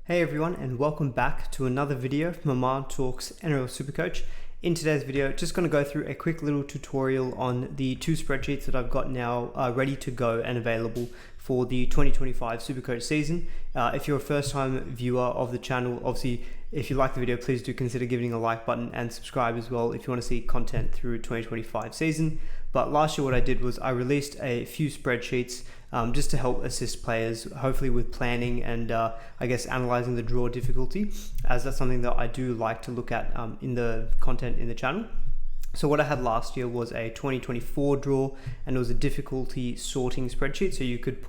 Hey everyone, and welcome back to another video from Aman Talks NRL SuperCoach. In today's video, just going to go through a quick little tutorial on the two spreadsheets that I've got now ready to go and available for the 2025 SuperCoach season. If you're a first-time viewer of the channel, obviously, if you like the video, please do consider giving a like button and subscribe as well if you want to see content through 2025 season. But last year what I did was I released a few spreadsheets just to help assist players, hopefully with planning and I guess analyzing the draw difficulty, as that's something that I do like to look at in the content in the channel. So what I had last year was a 2024 draw, and it was a difficulty sorting spreadsheet. So you could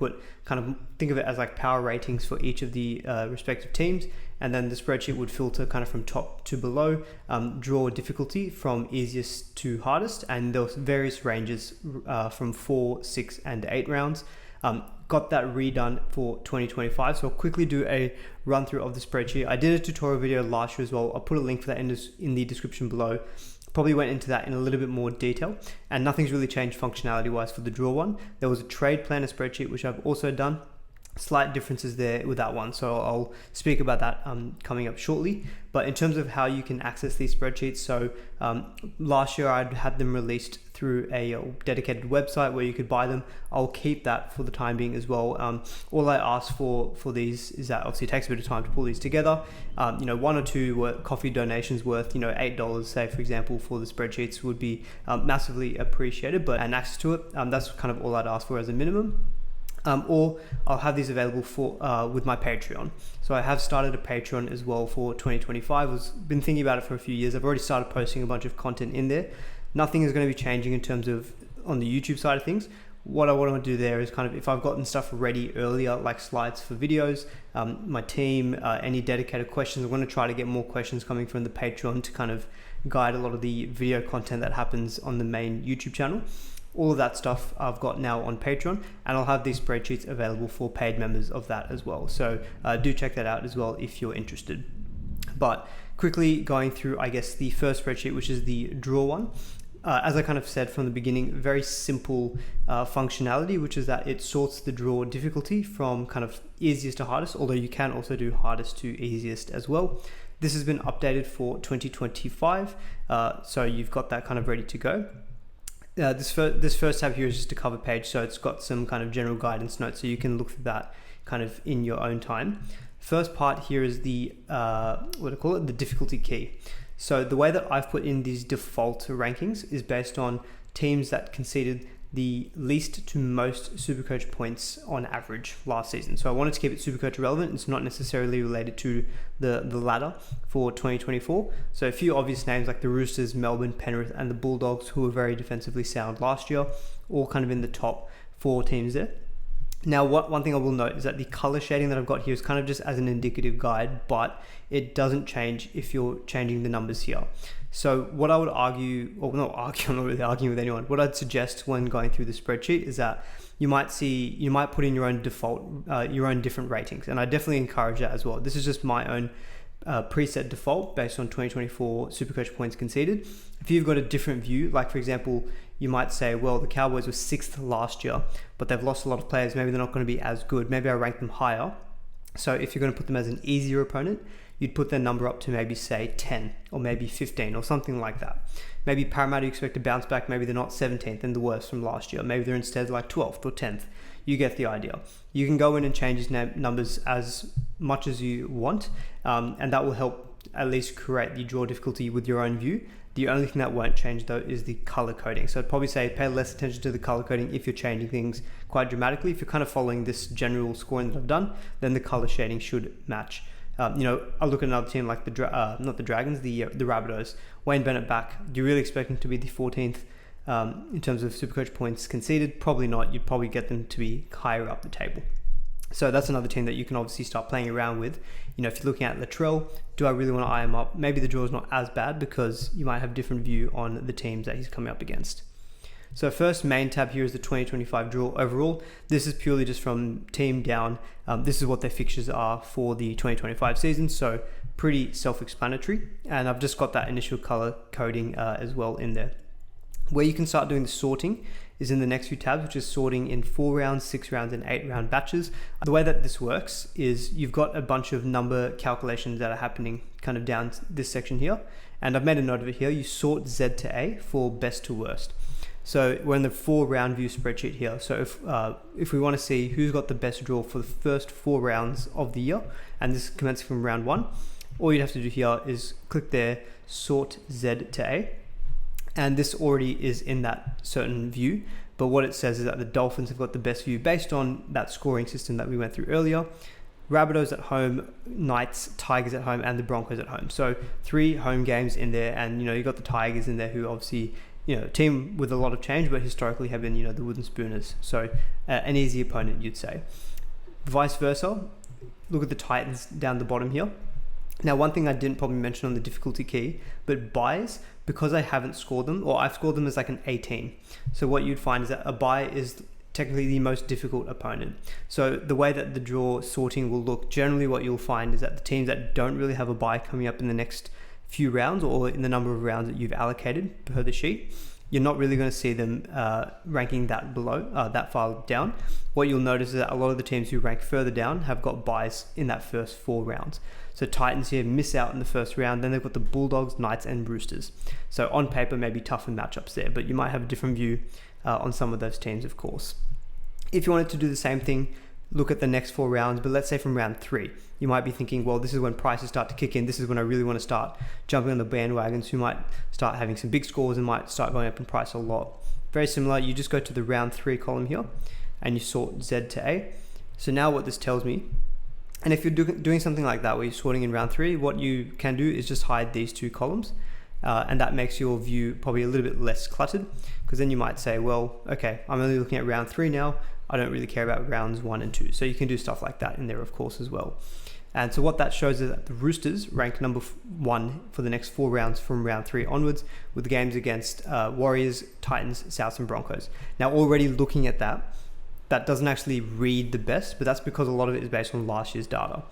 think of it as like power ratings for each of the respective teams, and then the spreadsheet would filter kind of from top to below, draw difficulty from easiest to hardest, and there was various ranges from 4, 6, and 8 rounds. Got that redone for 2025, so I'll quickly do a run through of the spreadsheet. I did a tutorial video last year as well. I'll put a link for that in the description below. Probably went into that in a little bit more detail, and nothing's really changed functionality wise for the draw one. There was a trade planner spreadsheet which I've also done. Slight differences there with that one, so I'll speak about that coming up shortly. But in terms of how you can access these spreadsheets, so last year I'd had them released through a dedicated website where you could buy them. I'll keep that for the time being as well. All I ask for these is that obviously it takes a bit of time to pull these together. 1 or 2 coffee donations worth $8, say for example, for the spreadsheets would be massively appreciated. But and access to it, that's kind of all I'd ask for as a minimum. Or I'll have these available for with my Patreon. So I have started a Patreon as well for 2025. Been thinking about it for a few years. I've already started posting a bunch of content in there. Nothing is going to be changing in terms of on the YouTube side of things. What I want to do there is kind of, if I've gotten stuff ready earlier, like slides for videos, my team, any dedicated questions, I'm going to try to get more questions coming from the Patreon to kind of guide a lot of the video content that happens on the main YouTube channel. All of that stuff I've got now on Patreon, and I'll have these spreadsheets available for paid members of that as well. So do check that out as well if you're interested. But quickly going through, I guess, the first spreadsheet, which is the draw one. As I kind of said from the beginning, very simple functionality, which is that it sorts the draw difficulty from kind of easiest to hardest, although you can also do hardest to easiest as well. This has been updated for 2025, so you've got that kind of ready to go. This first tab here is just a cover page, so it's got some kind of general guidance notes, so you can look through that kind of in your own time. First part here is the the difficulty key. So the way that I've put in these default rankings is based on teams that conceded the least to most SuperCoach points on average last season. So I wanted to keep it SuperCoach relevant. It's not necessarily related to the ladder for 2024. So a few obvious names like the Roosters, Melbourne, Penrith, and the Bulldogs, who were very defensively sound last year, all kind of in the top 4 teams there. Now, one thing I will note is that the color shading that I've got here is kind of just as an indicative guide, but it doesn't change if you're changing the numbers here. So what I would argue, or not argue, I'm not really arguing with anyone, what I'd suggest when going through the spreadsheet is that you might put in your own default, your own different ratings. And I definitely encourage that as well. This is just my own preset default based on 2024 SuperCoach points conceded. If you've got a different view, like for example, you might say, well, the Cowboys were 6th last year, but they've lost a lot of players. Maybe they're not going to be as good. Maybe I rank them higher. So if you're going to put them as an easier opponent, you'd put their number up to maybe say 10 or maybe 15 or something like that. Maybe Parramatta, you expect to bounce back. Maybe they're not 17th and the worst from last year. Maybe they're instead like 12th or 10th. You get the idea. You can go in and change these numbers as much as you want, and that will help at least create the draw difficulty with your own view. The only thing that won't change though is the color coding. So I'd probably say pay less attention to the color coding if you're changing things quite dramatically. If you're kind of following this general scoring that I've done, then the color shading should match. I look at another team like not the Dragons, the Rabbitohs. Wayne Bennett back. Do you really expect him to be the 14th in terms of SuperCoach points conceded? Probably not. You'd probably get them to be higher up the table. So that's another team that you can obviously start playing around with. If you're looking at Latrell, do I really want to eye him up? Maybe the draw is not as bad because you might have a different view on the teams that he's coming up against. So first main tab here is the 2025 draw overall. This is purely just from team down. This is what their fixtures are for the 2025 season. So pretty self-explanatory. And I've just got that initial color coding as well in there. Where you can start doing the sorting is in the next few tabs, which is sorting in 4 rounds, 6 rounds, and 8 round batches. The way that this works is you've got a bunch of number calculations that are happening kind of down this section here. And I've made a note of it here. You sort Z to A for best to worst. So we're in the 4 round view spreadsheet here. So if we want to see who's got the best draw for the first 4 rounds of the year, and this commences from round 1, all you'd have to do here is click there, sort Z to A. And this already is in that certain view. But what it says is that the Dolphins have got the best view based on that scoring system that we went through earlier. Rabbitohs at home, Knights, Tigers at home, and the Broncos at home. So 3 home games in there, and you got the Tigers in there, who obviously, a team with a lot of change, but historically have been, the Wooden Spooners. So an easy opponent, you'd say. Vice versa, look at the Titans down the bottom here. Now, one thing I didn't probably mention on the difficulty key, but buys, because I haven't scored them, or I've scored them as like an 18. So what you'd find is that a buy is technically the most difficult opponent. So the way that the draw sorting will look, generally what you'll find is that the teams that don't really have a buy coming up in the next few rounds, or in the number of rounds that you've allocated per the sheet, you're not really going to see them ranking that below, that far down. What you'll notice is that a lot of the teams who rank further down have got buys in that first 4 rounds. So Titans here miss out in the first round, then they've got the Bulldogs, Knights, and Roosters. So on paper, maybe tougher matchups there, but you might have a different view on some of those teams, of course. If you wanted to do the same thing, look at the next 4 rounds, but let's say from round 3, you might be thinking, well, this is when prices start to kick in. This is when I really want to start jumping on the bandwagons who might start having some big scores and might start going up in price a lot. Very similar, you just go to the round 3 column here and you sort Z to A. So now what this tells me, and if you're doing something like that where you're sorting in round 3, what you can do is just hide these 2 columns. And that makes your view probably a little bit less cluttered, because then you might say, well, okay, I'm only looking at round 3 now. I don't really care about rounds 1 and 2. So you can do stuff like that in there, of course, as well. And so what that shows is that the Roosters rank number 1 for the next 4 rounds from round 3 onwards, with the games against Warriors, Titans, Souths, and Broncos. Now, already looking at that, that doesn't actually read the best, but that's because a lot of it is based on last year's data.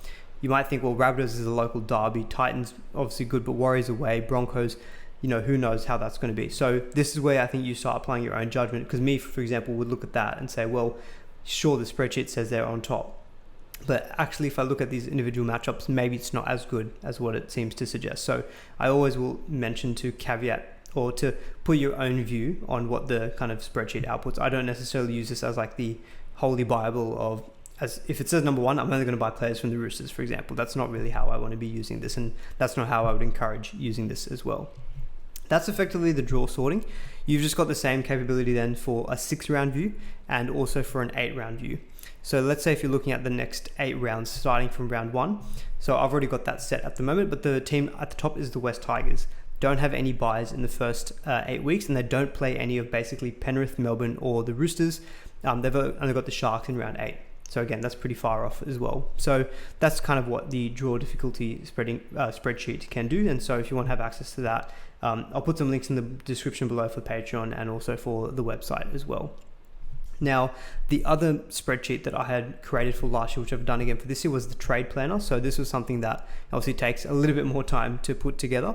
You might think, well, Rabbitohs is a local derby, Titans obviously good, but Warriors away, Broncos, who knows how that's going to be. So this is where I think you start applying your own judgment, because me, for example, would look at that and say, well, sure, the spreadsheet says they're on top, but actually if I look at these individual matchups, maybe it's not as good as what it seems to suggest. So I always will mention to caveat, or to put your own view on what the kind of spreadsheet outputs. I don't necessarily use this as like the holy Bible of, as if it says number 1, I'm only going to buy players from the Roosters, for example. That's not really how I want to be using this, and that's not how I would encourage using this as well. That's effectively the draw sorting. You've just got the same capability then for a 6 round view and also for an 8 round view. So let's say if you're looking at the next 8 rounds starting from round 1. So I've already got that set at the moment, but the team at the top is the West Tigers. Don't have any buys in the first 8 weeks, and they don't play any of basically Penrith, Melbourne, or the Roosters. They've only got the Sharks in round 8. So again, that's pretty far off as well. So that's kind of what the draw difficulty spreadsheet can do. And so if you want to have access to that, I'll put some links in the description below for Patreon and also for the website as well. Now, the other spreadsheet that I had created for last year, which I've done again for this year, was the trade planner. So this was something that obviously takes a little bit more time to put together.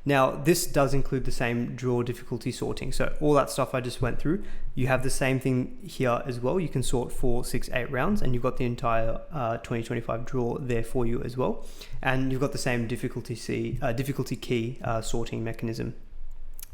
Now, this does include the same draw difficulty sorting. So all that stuff I just went through, you have the same thing here as well. You can sort 4, 6, 8 rounds, and you've got the entire 2025 draw there for you as well. And you've got the same difficulty key sorting mechanism.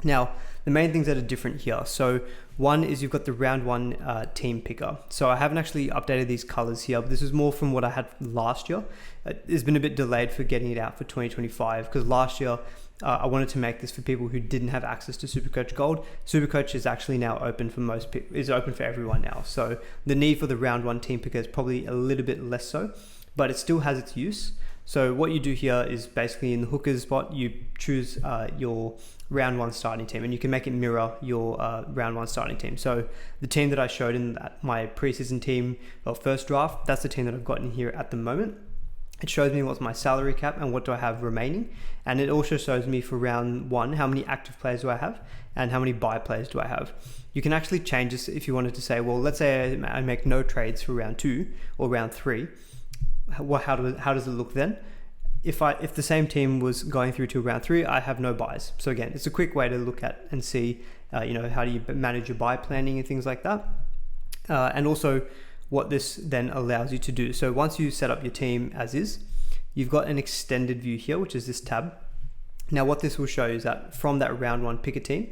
Now, the main things that are different here. So one is you've got the round 1 team picker. So I haven't actually updated these colors here, but this is more from what I had last year. It's been a bit delayed for getting it out for 2025, because last year I wanted to make this for people who didn't have access to SuperCoach Gold. SuperCoach is actually now open for is open for everyone now. So the need for the round 1 team picker is probably a little bit less so, but it still has its use. So what you do here is basically in the hookers spot, you choose your round 1 starting team, and you can make it mirror your round 1 starting team. So the team that I showed in my preseason team, first draft, that's the team that I've got in here at the moment. It shows me what's my salary cap and what do I have remaining. And it also shows me for round 1, how many active players do I have and how many buy players do I have. You can actually change this if you wanted to say, well, let's say I make no trades for round 2 or round 3. How does it look then? if the same team was going through to round 3, I have no buys. So again, it's a quick way to look at and see, how do you manage your buy planning and things like that. And also what this then allows you to do. So once you set up your team as is, you've got an extended view here, which is this tab. Now what this will show is that from that round 1 pick a team,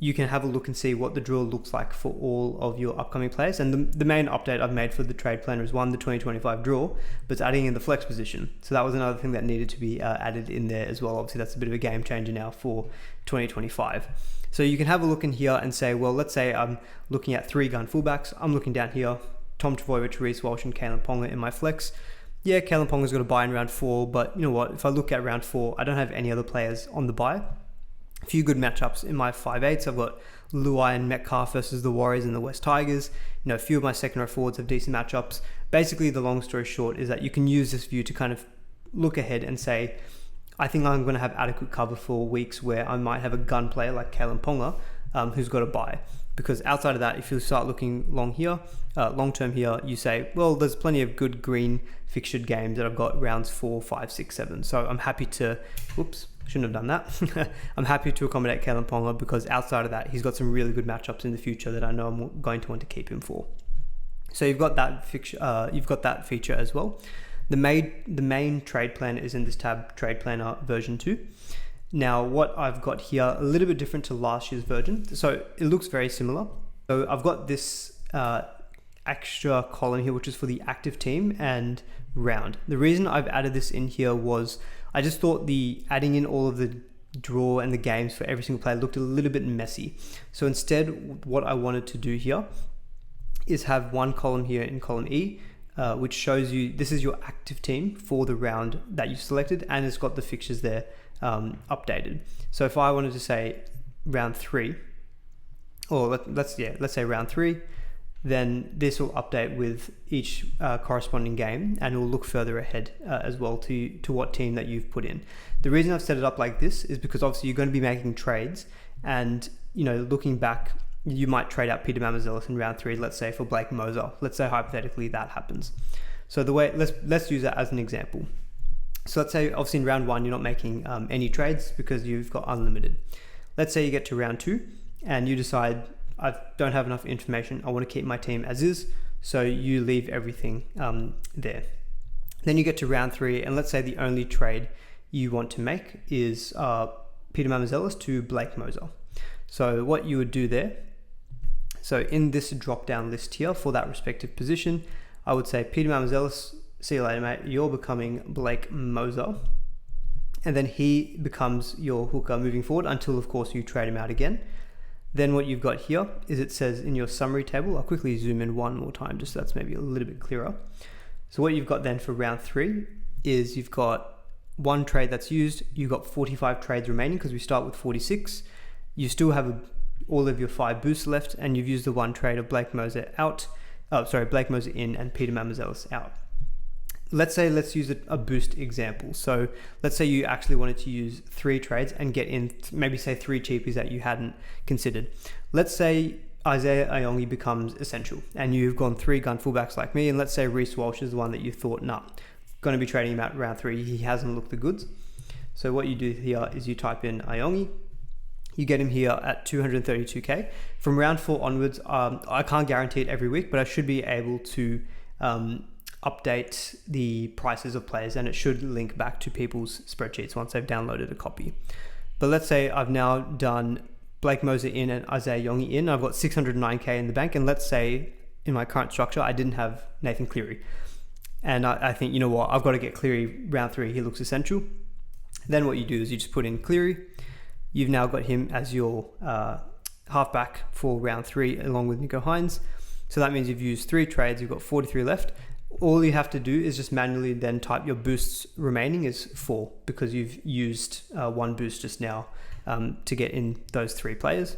you can have a look and see what the draw looks like for all of your upcoming players. And the main update I've made for the trade planner is the 2025 draw, but it's adding in the flex position. So that was another thing that needed to be added in there as well. Obviously that's a bit of a game changer now for 2025. So you can have a look in here and say, well, let's say I'm looking at 3 gun fullbacks. I'm looking down here, Tom Trbojevic, Reece Walsh and Kalen Ponga in my flex. Yeah, Kalen Ponga's got a buy in round 4, but you know what? If I look at round 4, I don't have any other players on the buy. A few good matchups in my 5/8s. I've got Luai and Metcalf versus the Warriors and the West Tigers. A few of my second row forwards have decent matchups. Basically, the long story short is that you can use this view to kind of look ahead and say, I think I'm going to have adequate cover for weeks where I might have a gun player like Kalen Ponga who's got a buy. Because outside of that, if you start looking long term here, you say, well, there's plenty of good green fixtured games that I've got rounds 4, 5, 6, 7. So I'm happy to, shouldn't have done that. I'm happy to accommodate Kalen Ponga because outside of that, he's got some really good matchups in the future that I know I'm going to want to keep him for. So you've got that feature as well. The main trade planner is in this tab, Trade Planner version 2. Now, what I've got here, a little bit different to last year's version. So it looks very similar. So I've got this extra column here, which is for the active team and round. The reason I've added this in here was I just thought the adding in all of the draw and the games for every single player looked a little bit messy. So instead, what I wanted to do here is have one column here in column E, which shows you this is your active team for the round that you've selected, and it's got the fixtures there updated. So if I wanted to say round 3, or let's say round 3, then this will update with each corresponding game, and it will look further ahead as well to what team that you've put in. The reason I've set it up like this is because obviously you're going to be making trades, and looking back, you might trade out Peter Mamouzelos in round 3, let's say for Blake Mozer. Let's say hypothetically that happens. So let's use that as an example. So let's say obviously in round 1 you're not making any trades because you've got unlimited. Let's say you get to round 2 and you decide I don't have enough information, I want to keep my team as is, so you leave everything there. Then you get to round 3 and let's say the only trade you want to make is Peter Mamouzelos to Blake Mozer. So what you would do there, so in this drop down list here for that respective position, I would say Peter Mamouzelos, see you later mate, you're becoming Blake Mozer, and then he becomes your hooker moving forward until of course you trade him out again. Then what you've got here is it says in your summary table, I'll quickly zoom in one more time just so that's maybe a little bit clearer. So what you've got then for round 3 is you've got one trade that's used, you've got 45 trades remaining because we start with 46. You still have all of your 5 boosts left, and you've used the one trade of Blake Mozer Blake Mozer in and Peter Mamouzelos out. Let's use a boost example. So let's say you actually wanted to use 3 trades and get in maybe say 3 cheapies that you hadn't considered. Let's say Isaiah Iongi becomes essential and you've gone 3 gun fullbacks like me, and let's say Reece Walsh is the one that you thought, going to be trading him out round 3, he hasn't looked the goods. So what you do here is you type in Iongi, you get him here at 232k. From round 4 onwards, I can't guarantee it every week, but I should be able to update the prices of players, and it should link back to people's spreadsheets once they've downloaded a copy. But let's say I've now done Blake Mozer in and Isaiah Iongi in. I've got 609k in the bank, and let's say in my current structure I didn't have Nathan Cleary, and I think, you know what, I've got to get Cleary round 3, he looks essential. Then what you do is you just put in Cleary. You've now got him as your halfback for round 3 along with Nico Hines. So that means you've used 3 trades, you've got 43 left. All you have to do is just manually then type your boosts remaining is 4 because you've used 1 boost just now to get in those 3 players.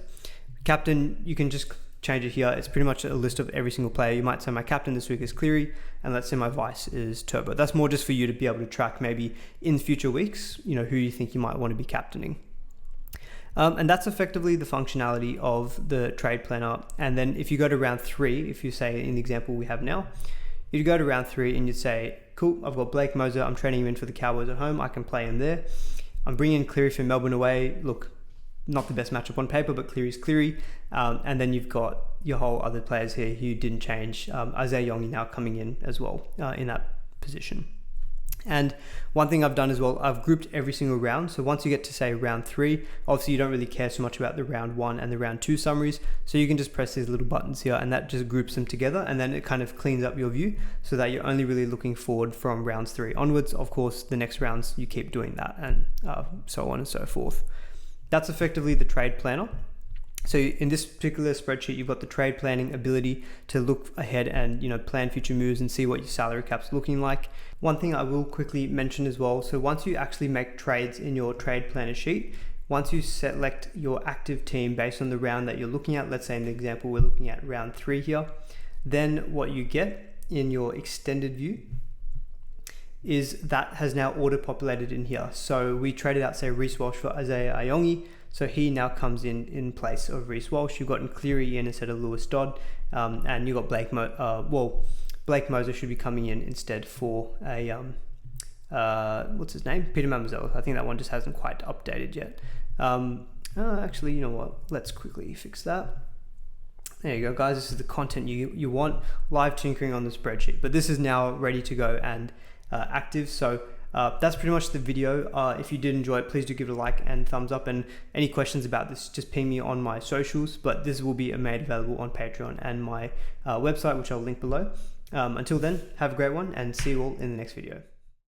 Captain, you can just change it here. It's pretty much a list of every single player. You might say my captain this week is Cleary, and let's say my vice is Turbo. That's more just for you to be able to track maybe in future weeks, who you think you might want to be captaining. And that's effectively the functionality of the trade planner. And then if you go to round 3, if you say in the example we have now, you'd go to round 3 and you'd say, cool, I've got Blake Mozer, I'm training him in for the Cowboys at home, I can play him there. I'm bringing Cleary for Melbourne away. Look, not the best matchup on paper, but Cleary's Cleary. And then you've got your whole other players here who didn't change. Isaiah Yongi now coming in as well in that position. And one thing I've done as well, I've grouped every single round. So once you get to say round 3, obviously you don't really care so much about the round 1 and the round 2 summaries. So you can just press these little buttons here and that just groups them together, and then it kind of cleans up your view so that you're only really looking forward from rounds 3 onwards. Of course, the next rounds you keep doing that, and so on and so forth. That's effectively the trade planner. So in this particular spreadsheet, you've got the trade planning ability to look ahead and plan future moves and see what your salary cap's looking like. One thing I will quickly mention as well, so once you actually make trades in your trade planner sheet, once you select your active team based on the round that you're looking at, let's say in the example we're looking at round 3 here, then what you get in your extended view is that has now auto-populated in here. So we traded out, say, Reece Walsh for Isaiah Iongi. So he now comes in place of Reece Walsh. You've got Cleary in instead of Lewis Dodd, and you've got Blake Mozer should be coming in instead for a what's his name? Peter Mamazella. I think that one just hasn't quite updated yet. Actually, you know what? Let's quickly fix that. There you go, guys. This is the content you want, live tinkering on the spreadsheet. But this is now ready to go and active. So that's pretty much the video. If you did enjoy it, please do give it a like and thumbs up, and any questions about this, just ping me on my socials, but this will be made available on Patreon and my website, which I'll link below. Until then, have a great one and see you all in the next video.